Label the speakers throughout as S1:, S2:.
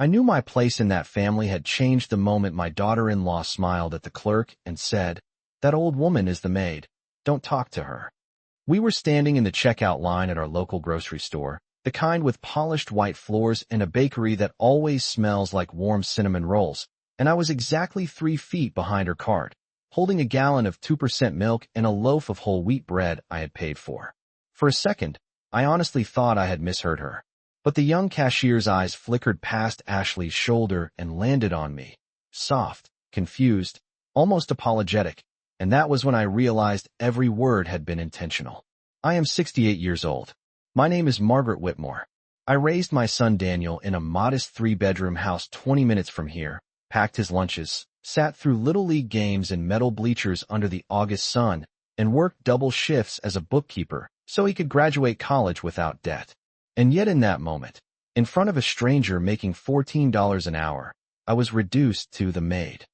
S1: I knew my place in that family had changed the moment my daughter-in-law smiled at the clerk and said, "That old woman is the maid. Don't talk to her." We were standing in the checkout line at our local grocery store, the kind with polished white floors and a bakery that always smells like warm cinnamon rolls, and I was exactly 3 feet behind her cart, holding a gallon of 2% milk and a loaf of whole wheat bread I had paid for. For a second, I honestly thought I had misheard her. But the young cashier's eyes flickered past Ashley's shoulder and landed on me. Soft, confused, almost apologetic, and that was when I realized every word had been intentional. I am 68 years old. My name is Margaret Whitmore. I raised my son Daniel in a modest 3-bedroom house 20 minutes from here, packed his lunches, sat through Little League games in metal bleachers under the August sun, and worked double shifts as a bookkeeper so he could graduate college without debt. And yet in that moment, in front of a stranger making $14 an hour, I was reduced to the maid.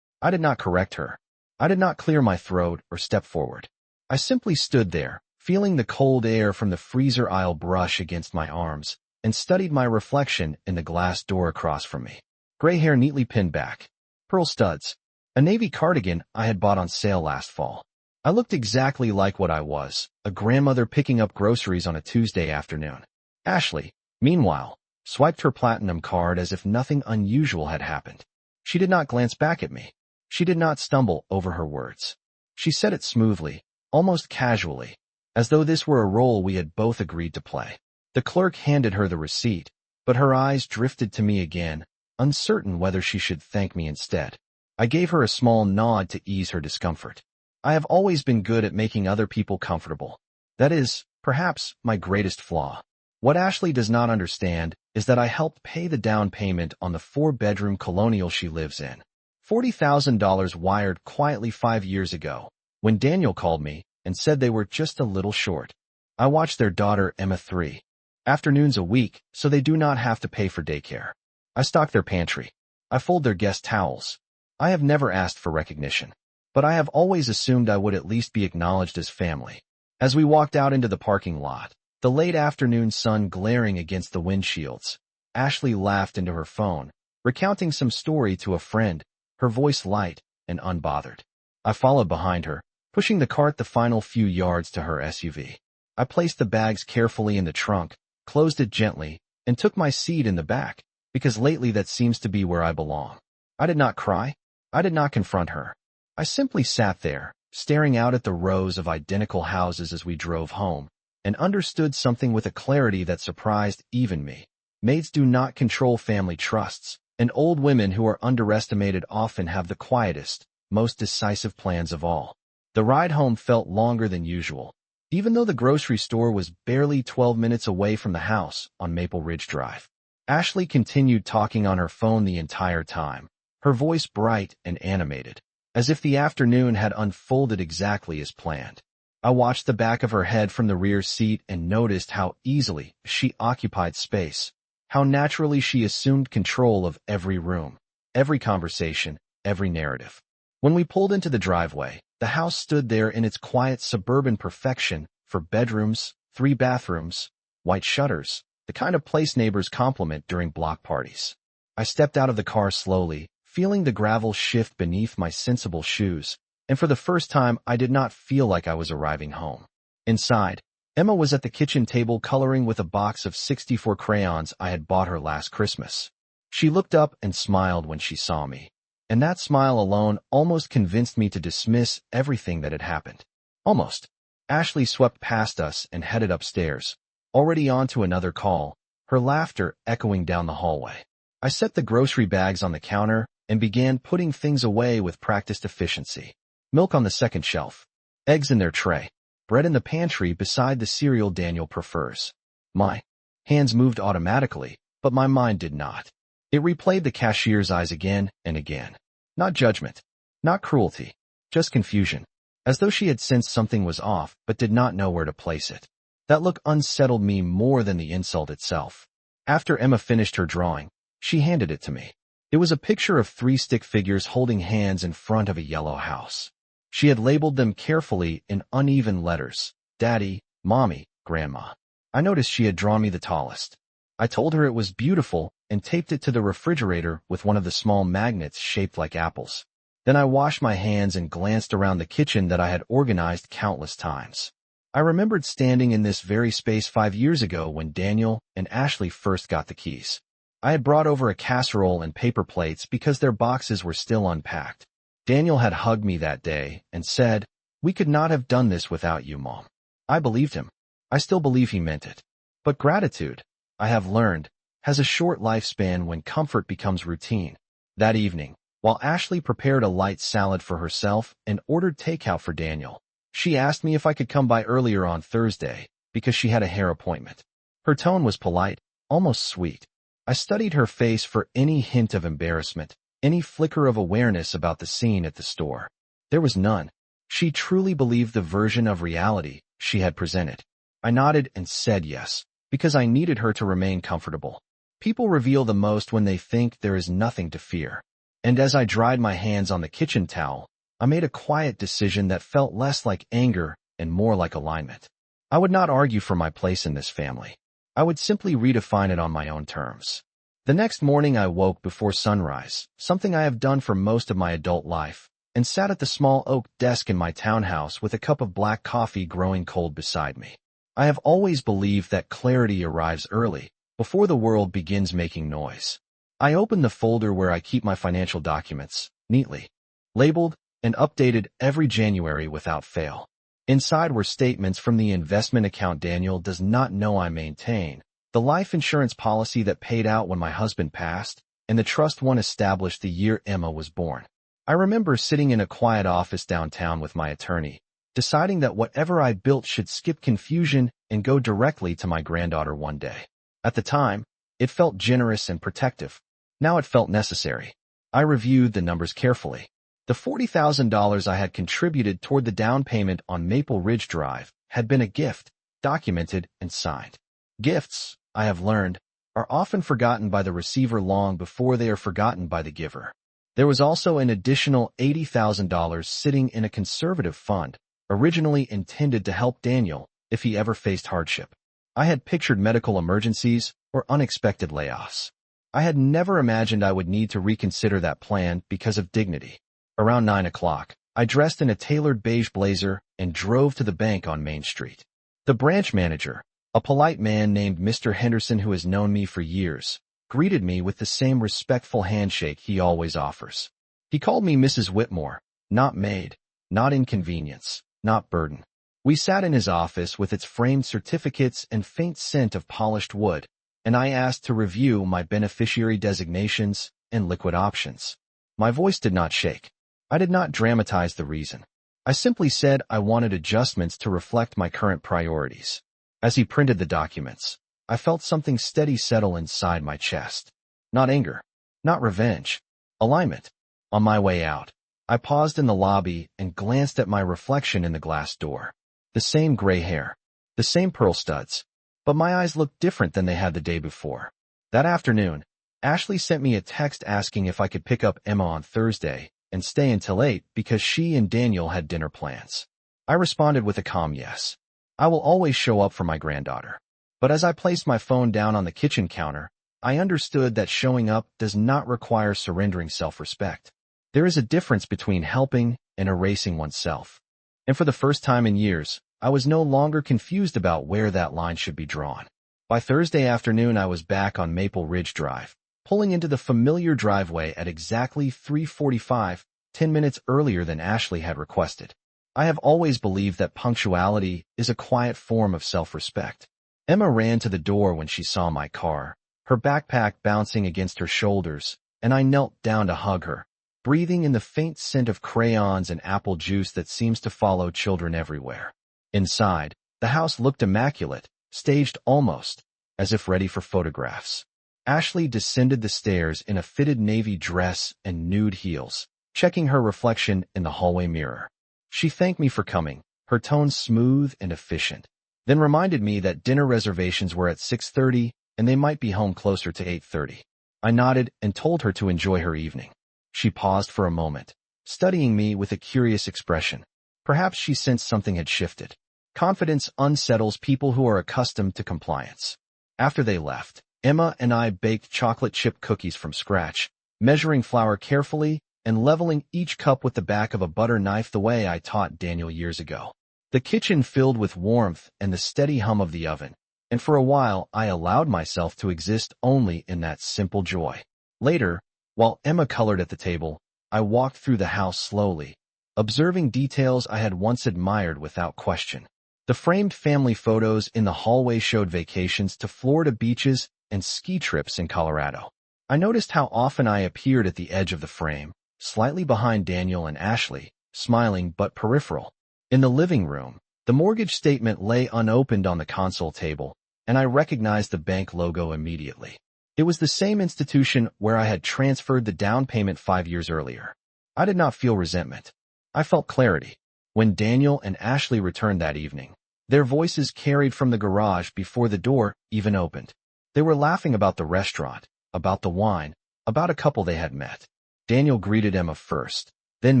S1: I did not correct her. I did not clear my throat or step forward. I simply stood there, feeling the cold air from the freezer aisle brush against my arms, and studied my reflection in the glass door across from me. Gray hair neatly pinned back, pearl studs, a navy cardigan I had bought on sale last fall. I looked exactly like what I was, a grandmother picking up groceries on a Tuesday afternoon. Ashley, meanwhile, swiped her platinum card as if nothing unusual had happened. She did not glance back at me. She did not stumble over her words. She said it smoothly, almost casually, as though this were a role we had both agreed to play. The clerk handed her the receipt, but her eyes drifted to me again, uncertain whether she should thank me instead. I gave her a small nod to ease her discomfort. I have always been good at making other people comfortable. That is, perhaps, my greatest flaw. What Ashley does not understand is that I helped pay the down payment on the 4-bedroom colonial she lives in. $40,000 wired quietly 5 years ago, when Daniel called me and said they were just a little short. I watch their daughter Emma 3 afternoons a week so they do not have to pay for daycare. I stock their pantry. I fold their guest towels. I have never asked for recognition, but I have always assumed I would at least be acknowledged as family. As we walked out into the parking lot, the late afternoon sun glaring against the windshields, Ashley laughed into her phone, recounting some story to a friend, her voice light and unbothered. I followed behind her, pushing the cart the final few yards to her SUV. I placed the bags carefully in the trunk, closed it gently, and took my seat in the back, because lately that seems to be where I belong. I did not cry. I did not confront her. I simply sat there, staring out at the rows of identical houses as we drove home, and understood something with a clarity that surprised even me. Maids do not control family trusts, and old women who are underestimated often have the quietest, most decisive plans of all. The ride home felt longer than usual, even though the grocery store was barely 12 minutes away from the house on Maple Ridge Drive. Ashley continued talking on her phone the entire time, her voice bright and animated, as if the afternoon had unfolded exactly as planned. I watched the back of her head from the rear seat and noticed how easily she occupied space, how naturally she assumed control of every room, every conversation, every narrative. When we pulled into the driveway, the house stood there in its quiet suburban perfection, 4 bedrooms, 3 bathrooms, white shutters, the kind of place neighbors compliment during block parties. I stepped out of the car slowly, feeling the gravel shift beneath my sensible shoes, and for the first time I did not feel like I was arriving home. Inside, Emma was at the kitchen table coloring with a box of 64 crayons I had bought her last Christmas. She looked up and smiled when she saw me, and that smile alone almost convinced me to dismiss everything that had happened. Almost. Ashley swept past us and headed upstairs, already on to another call, her laughter echoing down the hallway. I set the grocery bags on the counter and began putting things away with practiced efficiency. Milk on the second shelf, eggs in their tray, bread in the pantry beside the cereal Daniel prefers. My hands moved automatically, but my mind did not. It replayed the cashier's eyes again and again. Not judgment, not cruelty, just confusion, as though she had sensed something was off but did not know where to place it. That look unsettled me more than the insult itself. After Emma finished her drawing, she handed it to me. It was a picture of 3 stick figures holding hands in front of a yellow house. She had labeled them carefully in uneven letters: Daddy, Mommy, Grandma. I noticed she had drawn me the tallest. I told her it was beautiful and taped it to the refrigerator with one of the small magnets shaped like apples. Then I washed my hands and glanced around the kitchen that I had organized countless times. I remembered standing in this very space 5 years ago when Daniel and Ashley first got the keys. I had brought over a casserole and paper plates because their boxes were still unpacked. Daniel had hugged me that day and said, "We could not have done this without you, Mom." I believed him. I still believe he meant it. But gratitude, I have learned, has a short lifespan when comfort becomes routine. That evening, while Ashley prepared a light salad for herself and ordered takeout for Daniel, she asked me if I could come by earlier on Thursday because she had a hair appointment. Her tone was polite, almost sweet. I studied her face for any hint of embarrassment, any flicker of awareness about the scene at the store. There was none. She truly believed the version of reality she had presented. I nodded and said yes, because I needed her to remain comfortable. People reveal the most when they think there is nothing to fear. And as I dried my hands on the kitchen towel, I made a quiet decision that felt less like anger and more like alignment. I would not argue for my place in this family. I would simply redefine it on my own terms. The next morning I woke before sunrise, something I have done for most of my adult life, and sat at the small oak desk in my townhouse with a cup of black coffee growing cold beside me. I have always believed that clarity arrives early, before the world begins making noise. I opened the folder where I keep my financial documents, neatly labeled and updated every January without fail. Inside were statements from the investment account Daniel does not know I maintain, the life insurance policy that paid out when my husband passed, and the trust one established the year Emma was born. I remember sitting in a quiet office downtown with my attorney, deciding that whatever I built should skip confusion and go directly to my granddaughter one day. At the time, it felt generous and protective. Now it felt necessary. I reviewed the numbers carefully. The $40,000 I had contributed toward the down payment on Maple Ridge Drive had been a gift, documented and signed. Gifts, I have learned, are often forgotten by the receiver long before they are forgotten by the giver. There was also an additional $80,000 sitting in a conservative fund, originally intended to help Daniel if he ever faced hardship. I had pictured medical emergencies or unexpected layoffs. I had never imagined I would need to reconsider that plan because of dignity. Around 9 o'clock, I dressed in a tailored beige blazer and drove to the bank on Main Street. The branch manager, a polite man named Mr. Henderson who has known me for years, greeted me with the same respectful handshake he always offers. He called me Mrs. Whitmore, not maid, not inconvenience, not burden. We sat in his office with its framed certificates and faint scent of polished wood, and I asked to review my beneficiary designations and liquid options. My voice did not shake. I did not dramatize the reason. I simply said I wanted adjustments to reflect my current priorities. As he printed the documents, I felt something steady settle inside my chest. Not anger, not revenge, alignment. On my way out, I paused in the lobby and glanced at my reflection in the glass door. The same gray hair, the same pearl studs, but my eyes looked different than they had the day before. That afternoon, Ashley sent me a text asking if I could pick up Emma on Thursday and stay until 8 because she and Daniel had dinner plans. I responded with a calm yes. I will always show up for my granddaughter. But as I placed my phone down on the kitchen counter, I understood that showing up does not require surrendering self-respect. There is a difference between helping and erasing oneself. And for the first time in years, I was no longer confused about where that line should be drawn. By Thursday afternoon, I was back on Maple Ridge Drive, pulling into the familiar driveway at exactly 3:45, 10 minutes earlier than Ashley had requested. I have always believed that punctuality is a quiet form of self-respect. Emma ran to the door when she saw my car, her backpack bouncing against her shoulders, and I knelt down to hug her, breathing in the faint scent of crayons and apple juice that seems to follow children everywhere. Inside, the house looked immaculate, staged almost, as if ready for photographs. Ashley descended the stairs in a fitted navy dress and nude heels, checking her reflection in the hallway mirror. She thanked me for coming, her tone smooth and efficient, then reminded me that dinner reservations were at 6:30 and they might be home closer to 8:30. I nodded and told her to enjoy her evening. She paused for a moment, studying me with a curious expression. Perhaps she sensed something had shifted. Confidence unsettles people who are accustomed to compliance. After they left, Emma and I baked chocolate chip cookies from scratch, measuring flour carefully and leveling each cup with the back of a butter knife the way I taught Daniel years ago. The kitchen filled with warmth and the steady hum of the oven, and for a while I allowed myself to exist only in that simple joy. Later, while Emma colored at the table, I walked through the house slowly, observing details I had once admired without question. The framed family photos in the hallway showed vacations to Florida beaches and ski trips in Colorado. I noticed how often I appeared at the edge of the frame, slightly behind Daniel and Ashley, smiling but peripheral. In the living room, the mortgage statement lay unopened on the console table, and I recognized the bank logo immediately. It was the same institution where I had transferred the down payment 5 years earlier. I did not feel resentment. I felt clarity. When Daniel and Ashley returned that evening, their voices carried from the garage before the door even opened. They were laughing about the restaurant, about the wine, about a couple they had met. Daniel greeted Emma first, then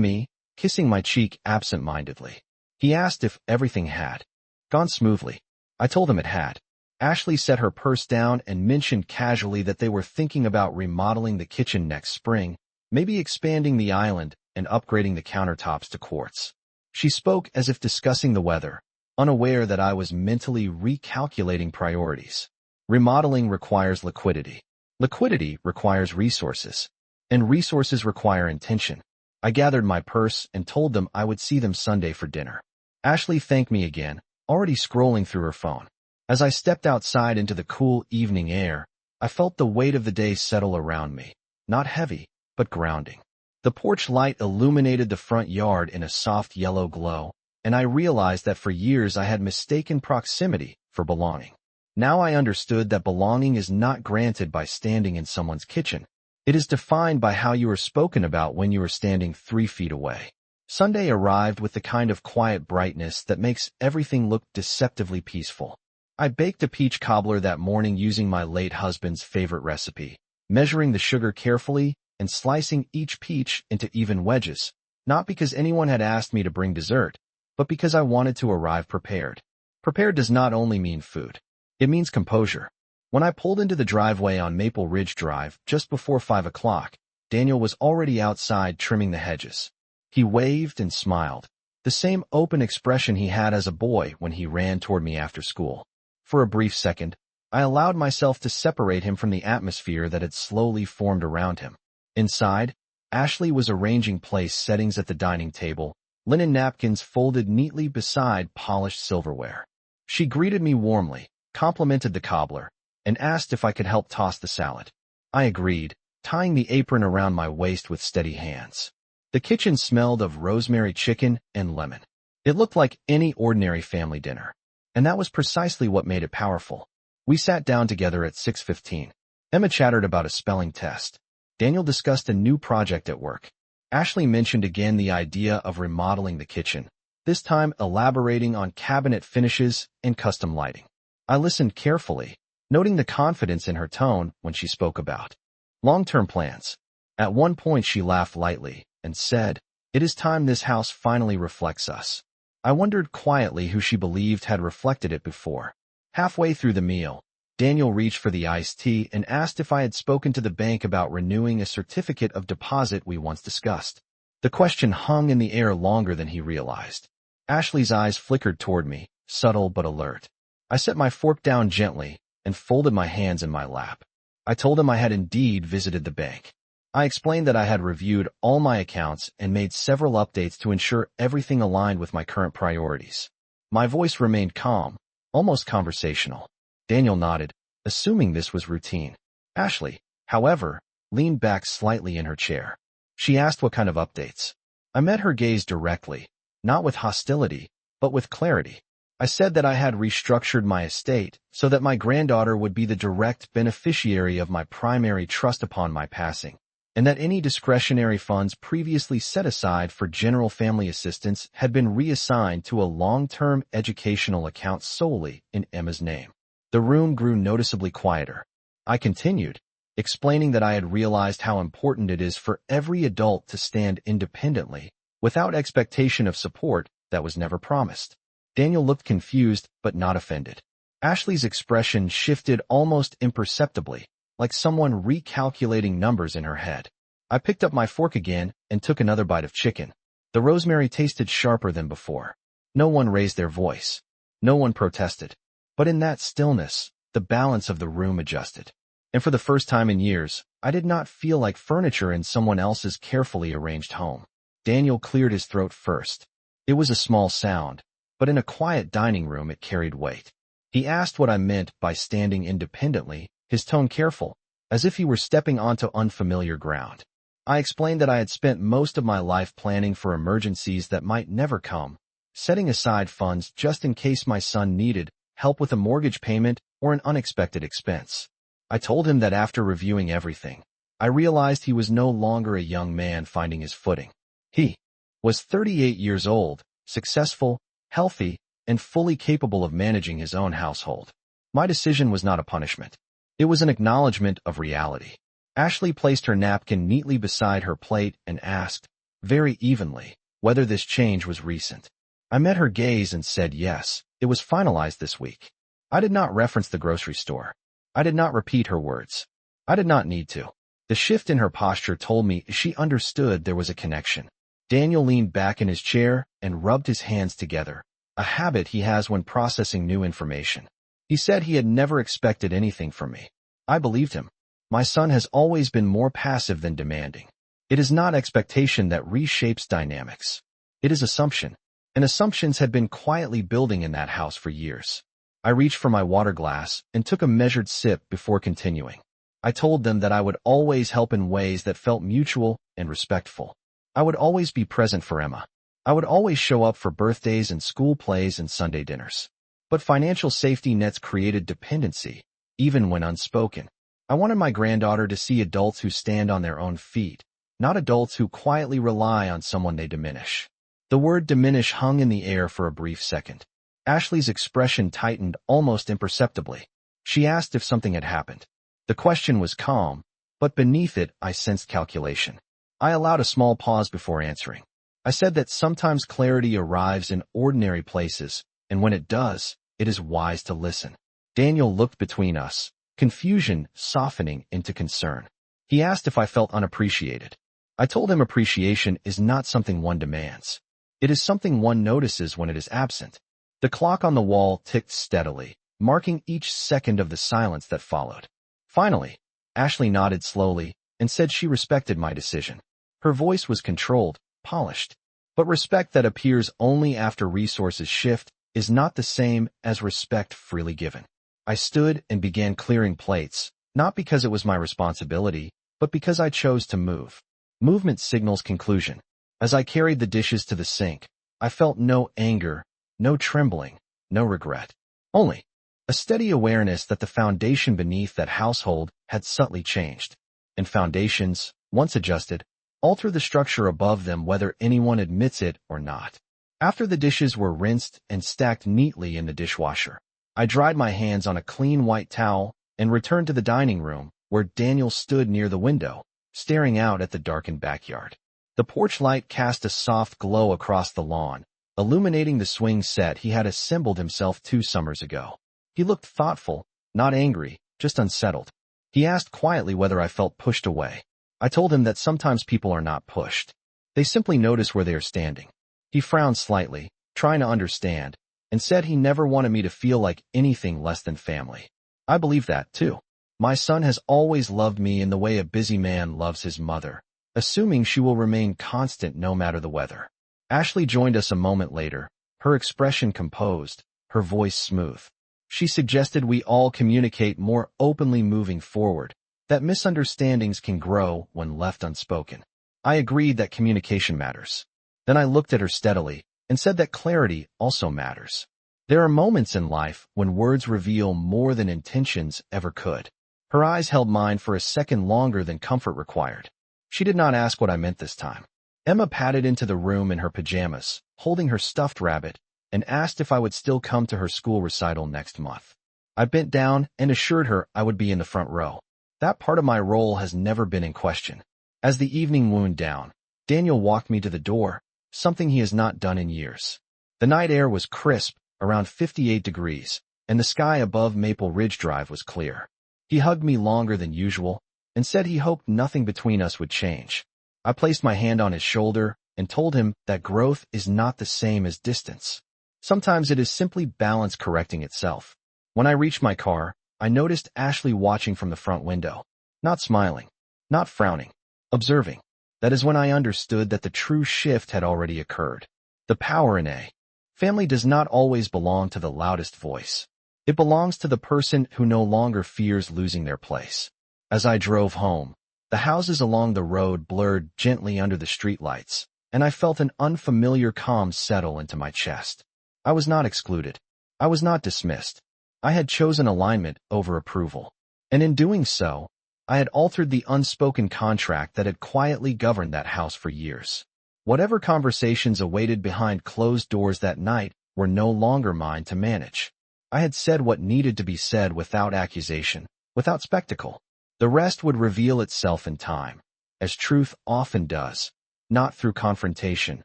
S1: me, kissing my cheek absent-mindedly. He asked if everything had gone smoothly. I told him it had. Ashley set her purse down and mentioned casually that they were thinking about remodeling the kitchen next spring, maybe expanding the island and upgrading the countertops to quartz. She spoke as if discussing the weather, unaware that I was mentally recalculating priorities. Remodeling requires liquidity. Liquidity requires resources. And resources require intention. I gathered my purse and told them I would see them Sunday for dinner. Ashley thanked me again, already scrolling through her phone. As I stepped outside into the cool evening air, I felt the weight of the day settle around me. Not heavy, but grounding. The porch light illuminated the front yard in a soft yellow glow, and I realized that for years I had mistaken proximity for belonging. Now I understood that belonging is not granted by standing in someone's kitchen. It is defined by how you are spoken about when you are standing 3 feet away. Sunday arrived with the kind of quiet brightness that makes everything look deceptively peaceful. I baked a peach cobbler that morning using my late husband's favorite recipe, measuring the sugar carefully and slicing each peach into even wedges, not because anyone had asked me to bring dessert, but because I wanted to arrive prepared. Prepared does not only mean food. It means composure. When I pulled into the driveway on Maple Ridge Drive just before 5 o'clock, Daniel was already outside trimming the hedges. He waved and smiled, the same open expression he had as a boy when he ran toward me after school. For a brief second, I allowed myself to separate him from the atmosphere that had slowly formed around him. Inside, Ashley was arranging place settings at the dining table, linen napkins folded neatly beside polished silverware. She greeted me warmly, complimented the cobbler, and asked if I could help toss the salad. I agreed, tying the apron around my waist with steady hands. The kitchen smelled of rosemary chicken and lemon. It looked like any ordinary family dinner, and that was precisely what made it powerful. We sat down together at 6:15. Emma chattered about a spelling test. Daniel discussed a new project at work. Ashley mentioned again the idea of remodeling the kitchen, this time elaborating on cabinet finishes and custom lighting. I listened carefully, noting the confidence in her tone when she spoke about long-term plans. At one point she laughed lightly and said, "It is time this house finally reflects us." I wondered quietly who she believed had reflected it before. Halfway through the meal, Daniel reached for the iced tea and asked if I had spoken to the bank about renewing a certificate of deposit we once discussed. The question hung in the air longer than he realized. Ashley's eyes flickered toward me, subtle but alert. I set my fork down gently and folded my hands in my lap. I told him I had indeed visited the bank. I explained that I had reviewed all my accounts and made several updates to ensure everything aligned with my current priorities. My voice remained calm, almost conversational. Daniel nodded, assuming this was routine. Ashley, however, leaned back slightly in her chair. She asked what kind of updates. I met her gaze directly, not with hostility, but with clarity. I said that I had restructured my estate so that my granddaughter would be the direct beneficiary of my primary trust upon my passing, and that any discretionary funds previously set aside for general family assistance had been reassigned to a long-term educational account solely in Emma's name. The room grew noticeably quieter. I continued, explaining that I had realized how important it is for every adult to stand independently, without expectation of support that was never promised. Daniel looked confused but not offended. Ashley's expression shifted almost imperceptibly, like someone recalculating numbers in her head. I picked up my fork again and took another bite of chicken. The rosemary tasted sharper than before. No one raised their voice. No one protested. But in that stillness, the balance of the room adjusted. And for the first time in years, I did not feel like furniture in someone else's carefully arranged home. Daniel cleared his throat first. It was a small sound, but in a quiet dining room it carried weight. He asked what I meant by standing independently, his tone careful, as if he were stepping onto unfamiliar ground. I explained that I had spent most of my life planning for emergencies that might never come, setting aside funds just in case my son needed help with a mortgage payment or an unexpected expense. I told him that after reviewing everything, I realized he was no longer a young man finding his footing. He was 38 years old, successful, healthy, and fully capable of managing his own household. My decision was not a punishment. It was an acknowledgement of reality. Ashley placed her napkin neatly beside her plate and asked, very evenly, whether this change was recent. I met her gaze and said yes, it was finalized this week. I did not reference the grocery store. I did not repeat her words. I did not need to. The shift in her posture told me she understood there was a connection. Daniel leaned back in his chair and rubbed his hands together, a habit he has when processing new information. He said he had never expected anything from me. I believed him. My son has always been more passive than demanding. It is not expectation that reshapes dynamics. It is assumption, and assumptions had been quietly building in that house for years. I reached for my water glass and took a measured sip before continuing. I told them that I would always help in ways that felt mutual and respectful. I would always be present for Emma. I would always show up for birthdays and school plays and Sunday dinners. But financial safety nets created dependency, even when unspoken. I wanted my granddaughter to see adults who stand on their own feet, not adults who quietly rely on someone they diminish. The word diminish hung in the air for a brief second. Ashley's expression tightened almost imperceptibly. She asked if something had happened. The question was calm, but beneath it I sensed calculation. I allowed a small pause before answering. I said that sometimes clarity arrives in ordinary places, and when it does, it is wise to listen. Daniel looked between us, confusion softening into concern. He asked if I felt unappreciated. I told him appreciation is not something one demands. It is something one notices when it is absent. The clock on the wall ticked steadily, marking each second of the silence that followed. Finally, Ashley nodded slowly and said she respected my decision. Her voice was controlled, polished. But respect that appears only after resources shift is not the same as respect freely given. I stood and began clearing plates, not because it was my responsibility, but because I chose to move. Movement signals conclusion. As I carried the dishes to the sink, I felt no anger, no trembling, no regret. Only a steady awareness that the foundation beneath that household had subtly changed. And foundations, once adjusted, alter the structure above them whether anyone admits it or not. After the dishes were rinsed and stacked neatly in the dishwasher, I dried my hands on a clean white towel and returned to the dining room, where Daniel stood near the window, staring out at the darkened backyard. The porch light cast a soft glow across the lawn, illuminating the swing set he had assembled himself 2 summers ago. He looked thoughtful, not angry, just unsettled. He asked quietly whether I felt pushed away. I told him that sometimes people are not pushed. They simply notice where they are standing. He frowned slightly, trying to understand, and said he never wanted me to feel like anything less than family. I believe that, too. My son has always loved me in the way a busy man loves his mother, assuming she will remain constant no matter the weather. Ashley joined us a moment later, her expression composed, her voice smooth. She suggested we all communicate more openly moving forward, that misunderstandings can grow when left unspoken. I agreed that communication matters. Then I looked at her steadily and said that clarity also matters. There are moments in life when words reveal more than intentions ever could. Her eyes held mine for a second longer than comfort required. She did not ask what I meant this time. Emma padded into the room in her pajamas, holding her stuffed rabbit, and asked if I would still come to her school recital next month. I bent down and assured her I would be in the front row. That part of my role has never been in question. As the evening wound down, Daniel walked me to the door, something he has not done in years. The night air was crisp, around 58 degrees, and the sky above Maple Ridge Drive was clear. He hugged me longer than usual and said he hoped nothing between us would change. I placed my hand on his shoulder and told him that growth is not the same as distance. Sometimes it is simply balance correcting itself. When I reached my car, I noticed Ashley watching from the front window. Not smiling, not frowning, observing. That is when I understood that the true shift had already occurred. The power in a family does not always belong to the loudest voice. It belongs to the person who no longer fears losing their place. As I drove home, the houses along the road blurred gently under the streetlights, and I felt an unfamiliar calm settle into my chest. I was not excluded. I was not dismissed. I had chosen alignment over approval. And in doing so, I had altered the unspoken contract that had quietly governed that house for years. Whatever conversations awaited behind closed doors that night were no longer mine to manage. I had said what needed to be said without accusation, without spectacle. The rest would reveal itself in time, as truth often does, not through confrontation,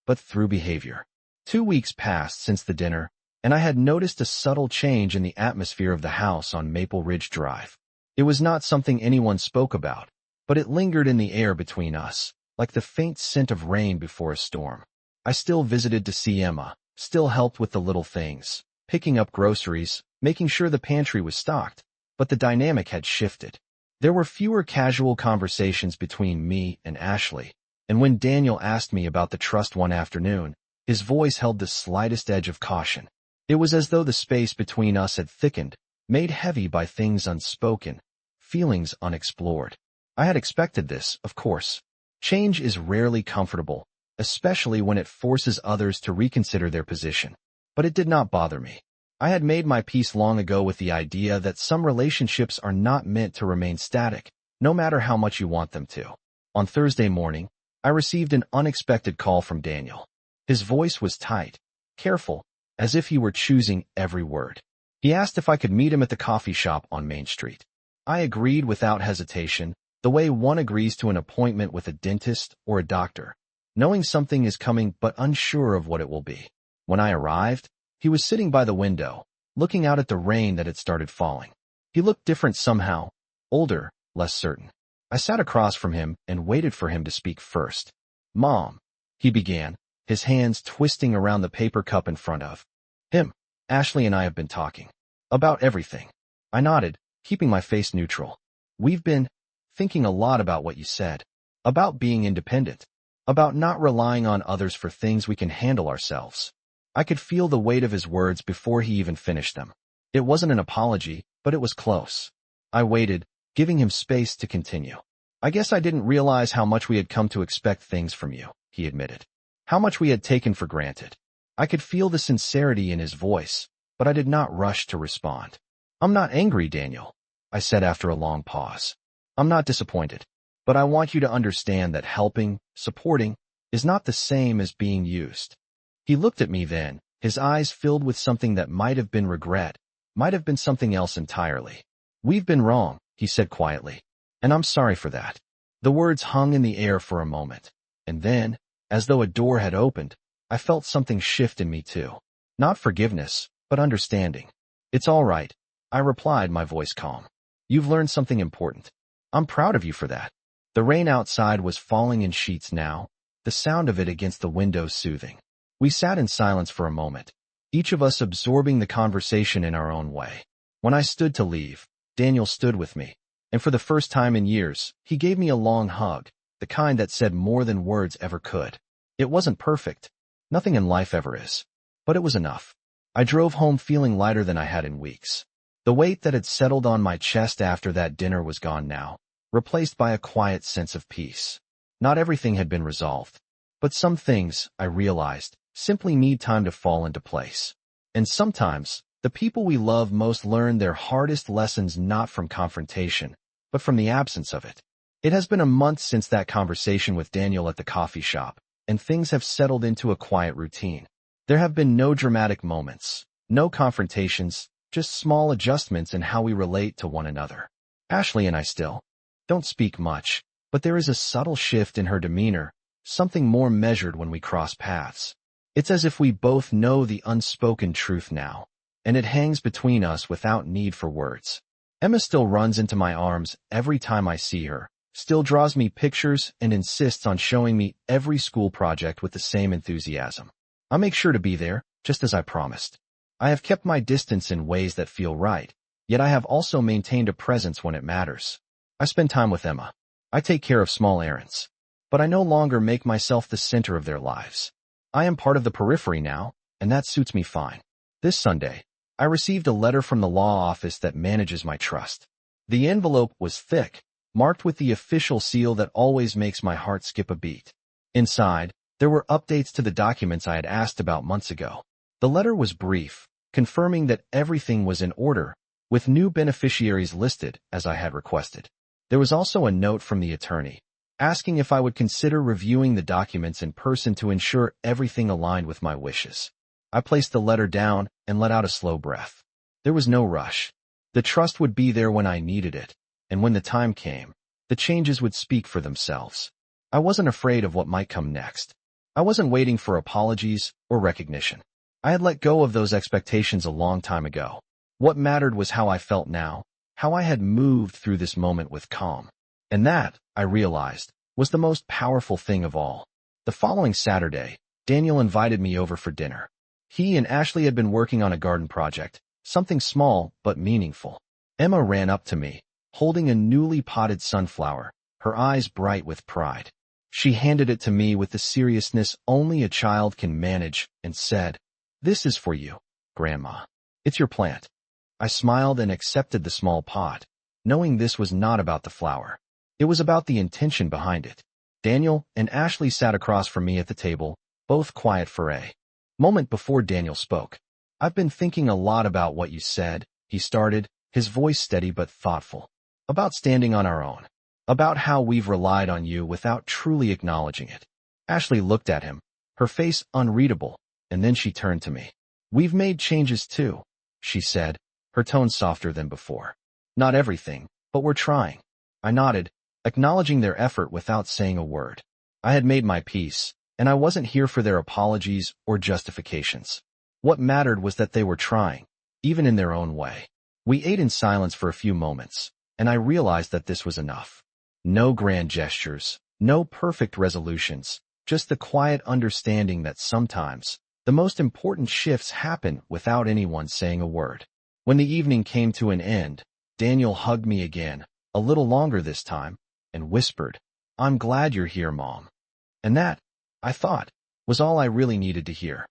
S1: but through behavior. 2 weeks passed since the dinner, and I had noticed a subtle change in the atmosphere of the house on Maple Ridge Drive. It was not something anyone spoke about, but it lingered in the air between us, like the faint scent of rain before a storm. I still visited to see Emma, still helped with the little things, picking up groceries, making sure the pantry was stocked, but the dynamic had shifted. There were fewer casual conversations between me and Ashley, and when Daniel asked me about the trust one afternoon, his voice held the slightest edge of caution. It was as though the space between us had thickened, made heavy by things unspoken, feelings unexplored. I had expected this, of course. Change is rarely comfortable, especially when it forces others to reconsider their position. But it did not bother me. I had made my peace long ago with the idea that some relationships are not meant to remain static, no matter how much you want them to. On Thursday morning, I received an unexpected call from Daniel. His voice was tight, careful, as if he were choosing every word. He asked if I could meet him at the coffee shop on Main Street. I agreed without hesitation, the way one agrees to an appointment with a dentist or a doctor, knowing something is coming but unsure of what it will be. When I arrived, he was sitting by the window, looking out at the rain that had started falling. He looked different somehow, older, less certain. I sat across from him and waited for him to speak first. "Mom," he began, his hands twisting around the paper cup in front of him. "Ashley and I have been talking. About everything." I nodded, keeping my face neutral. "We've been thinking a lot about what you said. About being independent. About not relying on others for things we can handle ourselves." I could feel the weight of his words before he even finished them. It wasn't an apology, but it was close. I waited, giving him space to continue. "I guess I didn't realize how much we had come to expect things from you," he admitted. "How much we had taken for granted." I could feel the sincerity in his voice, but I did not rush to respond. "I'm not angry, Daniel," I said after a long pause. "I'm not disappointed, but I want you to understand that helping, supporting, is not the same as being used." He looked at me then, his eyes filled with something that might have been regret, might have been something else entirely. "We've been wrong," he said quietly, "and I'm sorry for that." The words hung in the air for a moment, and then, as though a door had opened, I felt something shift in me too. Not forgiveness, but understanding. "It's all right," I replied, my voice calm. "You've learned something important. I'm proud of you for that." The rain outside was falling in sheets now, the sound of it against the window soothing. We sat in silence for a moment, each of us absorbing the conversation in our own way. When I stood to leave, Daniel stood with me, and for the first time in years, he gave me a long hug, the kind that said more than words ever could. It wasn't perfect. Nothing in life ever is. But it was enough. I drove home feeling lighter than I had in weeks. The weight that had settled on my chest after that dinner was gone now, replaced by a quiet sense of peace. Not everything had been resolved, but some things, I realized, simply need time to fall into place. And sometimes, the people we love most learn their hardest lessons not from confrontation, but from the absence of it. It has been a month since that conversation with Daniel at the coffee shop, and things have settled into a quiet routine. There have been no dramatic moments, no confrontations, just small adjustments in how we relate to one another. Ashley and I still don't speak much, but there is a subtle shift in her demeanor, something more measured when we cross paths. It's as if we both know the unspoken truth now. and it hangs between us without need for words. Emma still runs into my arms every time I see her, still draws me pictures and insists on showing me every school project with the same enthusiasm. I make sure to be there, just as I promised. I have kept my distance in ways that feel right, yet I have also maintained a presence when it matters. I spend time with Emma. I take care of small errands. But I no longer make myself the center of their lives. I am part of the periphery now, and that suits me fine. This Sunday, I received a letter from the law office that manages my trust. The envelope was thick, marked with the official seal that always makes my heart skip a beat. Inside, there were updates to the documents I had asked about months ago. The letter was brief, confirming that everything was in order, with new beneficiaries listed as I had requested. There was also a note from the attorney, asking if I would consider reviewing the documents in person to ensure everything aligned with my wishes. I placed the letter down and let out a slow breath. There was no rush. The trust would be there when I needed it, and when the time came, the changes would speak for themselves. I wasn't afraid of what might come next. I wasn't waiting for apologies or recognition. I had let go of those expectations a long time ago. What mattered was how I felt now, how I had moved through this moment with calm. And that, I realized, was the most powerful thing of all. The following Saturday, Daniel invited me over for dinner. He and Ashley had been working on a garden project, something small but meaningful. Emma ran up to me, holding a newly potted sunflower, her eyes bright with pride. She handed it to me with the seriousness only a child can manage and said, "This is for you, Grandma. It's your plant." I smiled and accepted the small pot, knowing this was not about the flower. It was about the intention behind it. Daniel and Ashley sat across from me at the table, both quiet for a moment before Daniel spoke. "I've been thinking a lot about what you said," he started, his voice steady but thoughtful. "About standing on our own. About how we've relied on you without truly acknowledging it." Ashley looked at him, her face unreadable, and then she turned to me. "We've made changes too," she said, her tone softer than before. "Not everything, but we're trying." I nodded, acknowledging their effort without saying a word. I had made my peace, and I wasn't here for their apologies or justifications. What mattered was that they were trying, even in their own way. We ate in silence for a few moments, and I realized that this was enough. No grand gestures, no perfect resolutions, just the quiet understanding that sometimes the most important shifts happen without anyone saying a word. When the evening came to an end, Daniel hugged me again, a little longer this time, and whispered, "I'm glad you're here, Mom." And that, I thought, was all I really needed to hear.